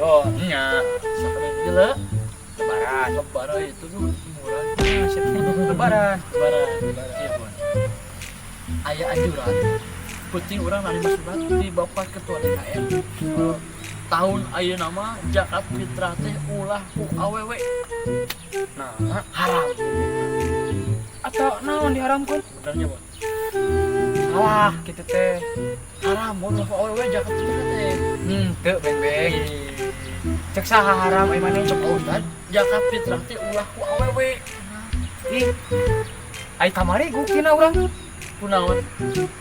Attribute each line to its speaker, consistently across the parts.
Speaker 1: Cirebon.
Speaker 2: Nya.
Speaker 1: Sakeureun gila.
Speaker 2: Lebaran.
Speaker 1: Lebaran itu tuh murah.
Speaker 2: Lebaran.
Speaker 1: Lebaran. Iya, Bon. Aya anjuran. Penting urang narima surat di Bapak Ketua DKM. Tahun ayeuna nama zakat fitrah teh ulah ku awewe.
Speaker 2: Nah,
Speaker 1: Haram.
Speaker 2: atau naon diharamkan?
Speaker 1: Benernya, Bon.
Speaker 2: Salah gitu teh.
Speaker 1: Haram mun ulah ku awewe zakat fitrah teh.
Speaker 2: Teu beng-beng. Cek saha haram ai maneh cek
Speaker 1: Ustaz, zakat fitrah teh ulah ku awewe.
Speaker 2: ih. Ai kamari gukina urang
Speaker 1: Kunaon?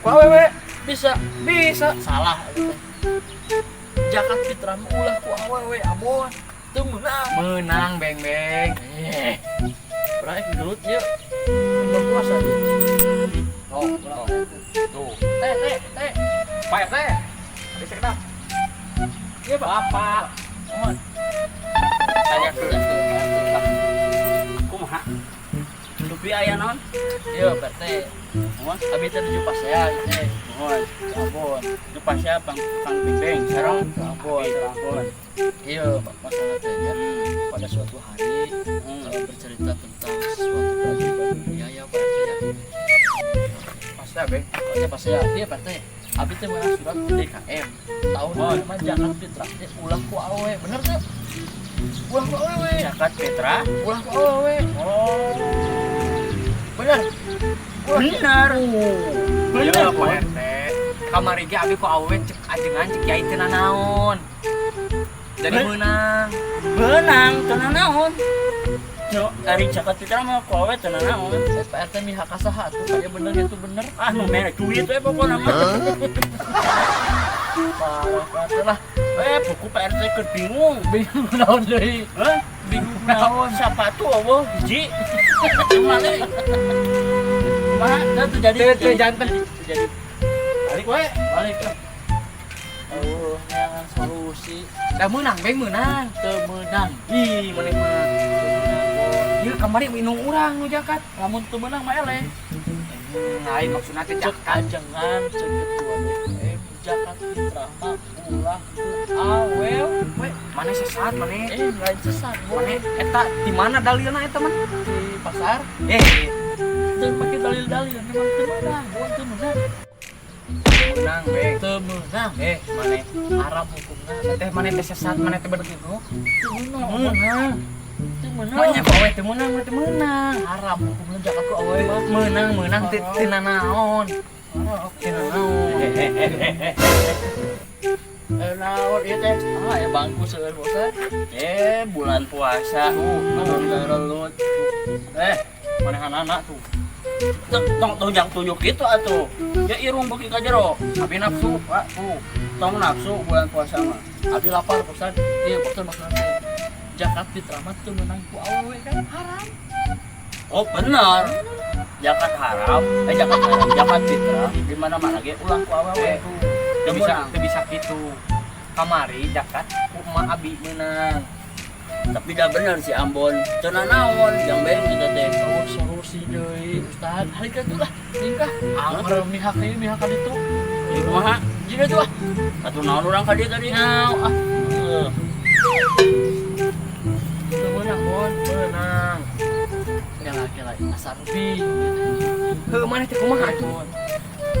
Speaker 2: ku awewe
Speaker 1: Bisa
Speaker 2: bisa.
Speaker 1: salah eta teh. Zakat fitrah mah ulah ku awewe abon. Teu meunang.
Speaker 2: Menang beng-beng.
Speaker 1: Berai gelut yuk. Berpuasa dia.
Speaker 2: Oh, tuh.
Speaker 1: Teh.
Speaker 2: Pak RT. Tadi cek dah.
Speaker 1: Iya, Pak.
Speaker 2: Bapak.
Speaker 1: Mohon.
Speaker 2: Tanya ke
Speaker 3: Kumaha? Dupi aya naon?
Speaker 1: Iya, Pak Teh.
Speaker 3: Mohon,
Speaker 1: Abi teh nuju pasea teh.
Speaker 3: mohon.
Speaker 1: Ambon.
Speaker 3: Itu pasnya Bang Kang Bibeng sareng
Speaker 1: Ambon.
Speaker 3: Ambon.
Speaker 1: Iya, Pak. Masalah teh ya. Pada suatu hari bercerita tentang sesuatu kewajiban dunia ya, Pak Teh ya.
Speaker 2: Pasti beng.
Speaker 1: Pokoknya pasea. Iya, Pak Teh. Abi teh meunang surat ke DKM. Tahun
Speaker 3: Mohon.
Speaker 1: mah zakat fitrah teh ulah ku awewe. Bener teh? Ulah ku awewe.
Speaker 3: Zakat Petra.
Speaker 1: Ulah ku awewe.
Speaker 3: Oh,
Speaker 1: Bener.
Speaker 3: benar.
Speaker 2: Ya Pak RT. Kamari ge abi ku awewe cek ajengan cek yai teu nanaon. Jadi
Speaker 3: Ben-
Speaker 2: menang.
Speaker 3: Benang tenan naon? Yo, ari zakat Petra mah kowe tenan naon?
Speaker 1: Pak RT mihak kasaha tuh kayak bener itu bener.
Speaker 3: Ah, nu mere duit we pokona mah.
Speaker 1: Parah Pak RT lah.
Speaker 3: Buku PRT keur bingung.
Speaker 1: Bingung naon deui.
Speaker 3: Hah?
Speaker 1: Bingung naon.
Speaker 3: Sepatu eueuh hiji. Mana? Kumaha? Da tuh jadi
Speaker 2: Teu janten.
Speaker 3: jadi. Balik we.
Speaker 1: Balik lah. Oh, neangan solusi.
Speaker 2: Da menang beng menang.
Speaker 1: Teu meunang.
Speaker 2: Ih, maneh mah. Ieu kamari minum urang nu jakat.
Speaker 1: Lamun teu meunang mah eleh.
Speaker 2: Lain maksudna teh
Speaker 1: Cek
Speaker 2: jakat.
Speaker 1: ajengan cek ketua DKM zakat fitrah mah ulah ku awewe.
Speaker 2: Maneh sesat maneh.
Speaker 1: Lain sesat.
Speaker 2: Maneh eta di mana dalilna eta mah?
Speaker 1: Di pasar teu pake dalil-dalil memang teu meunang, bukan teu meunang.
Speaker 2: Menang beng.
Speaker 1: Teu meunang.
Speaker 2: Maneh
Speaker 1: Haram hukumna.
Speaker 2: teh maneh teh sesat maneh teh bener gitu.
Speaker 1: Teu meunang.
Speaker 2: Menang.
Speaker 1: Teu meunang.
Speaker 2: Banyak kowe teh menang mah teh menang.
Speaker 1: Haram hukumna zakat ku awewe mah.
Speaker 2: Menang teu nanaon.
Speaker 1: Haram.
Speaker 2: Teu nanaon.
Speaker 1: Naon ieu teh? Ya bangku seueur bosan.
Speaker 3: Bulan puasa
Speaker 1: Relut.
Speaker 3: manehana tuh. Tong yang tunjuk itu atuh. Ya irung beuki ka jero. Abi nafsu, Pak. Tuh. Tong nafsu bulan puasa mah.
Speaker 1: Abi lapar bosan. Ieu bosan maksudna teh. Zakat fitrah mah teu meunang ku awewe kan haram.
Speaker 3: Oh, benar. Zakat haram, zakat fitrah di mana-mana ge ulang ku awewe tuh.
Speaker 2: Teu bisa kitu. Kamari jakat ku emak abi menang.
Speaker 3: Tapi dah bener si Ambon. Cenah naon yang bae kita teh.
Speaker 1: Oh, solusi deui Ustaz. Hari ka tuh lah. Nikah. Angger mihak ieu mihak ka ditu.
Speaker 3: Jadi kumaha?
Speaker 1: Jiga tuh ah.
Speaker 3: Atuh naon urang ka dieu tadi? Heuh.
Speaker 1: Teu meunang bon.
Speaker 2: Menang.
Speaker 1: Ya laki-laki asar bi.
Speaker 2: Heuh maneh teh kumaha atuh?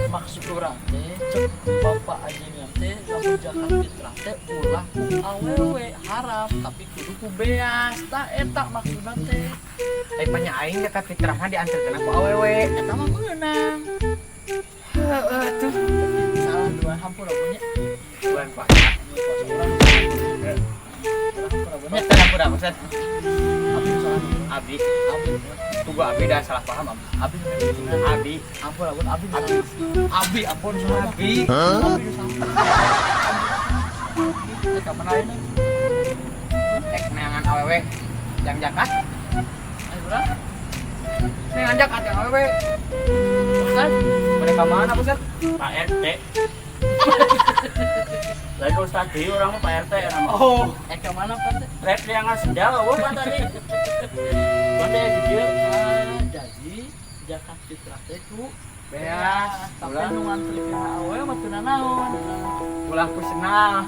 Speaker 1: Maksud urang teh cek bapak anjeunna teh lamun zakat fitrah teh ulah ku awewe haram tapi kudu ku beas tah eta maksudna teh.
Speaker 2: Ai panya aing jakat fitrahna dianterkeun ku awewe.
Speaker 1: Eta mah meunang.
Speaker 2: Heeh tuh.
Speaker 1: Salah dua hampura punya.
Speaker 2: Bulan puasa.
Speaker 1: Urang.
Speaker 2: Eta hampura maksud
Speaker 1: Abi salah.
Speaker 2: abi.
Speaker 1: Abi.
Speaker 2: Tunggu abi dah salah paham abi.
Speaker 1: Abi.
Speaker 2: Abi.
Speaker 1: Ampun ampun abi. Abi ampun salah.
Speaker 2: Abi.
Speaker 1: Abi sama. Kita mana ini?
Speaker 2: Ek neangan awewe yang jakat.
Speaker 1: Ayo urang.
Speaker 2: Neangan jakat yang awewe.
Speaker 1: Ustaz.
Speaker 2: Mereka mana Ustaz?
Speaker 3: Pak RT. Lain Ustaz deui urang mah Pak RT nama.
Speaker 2: Oh,
Speaker 1: Ke mana Pak teh?
Speaker 3: Rek yang sendal eueuh Pak tadi. Bade dieu.
Speaker 1: Jadi zakat fitrah teh ku
Speaker 2: beas.
Speaker 1: tapi nu ngantri ka awewe mah teu nanaon.
Speaker 2: Ulah ku senang.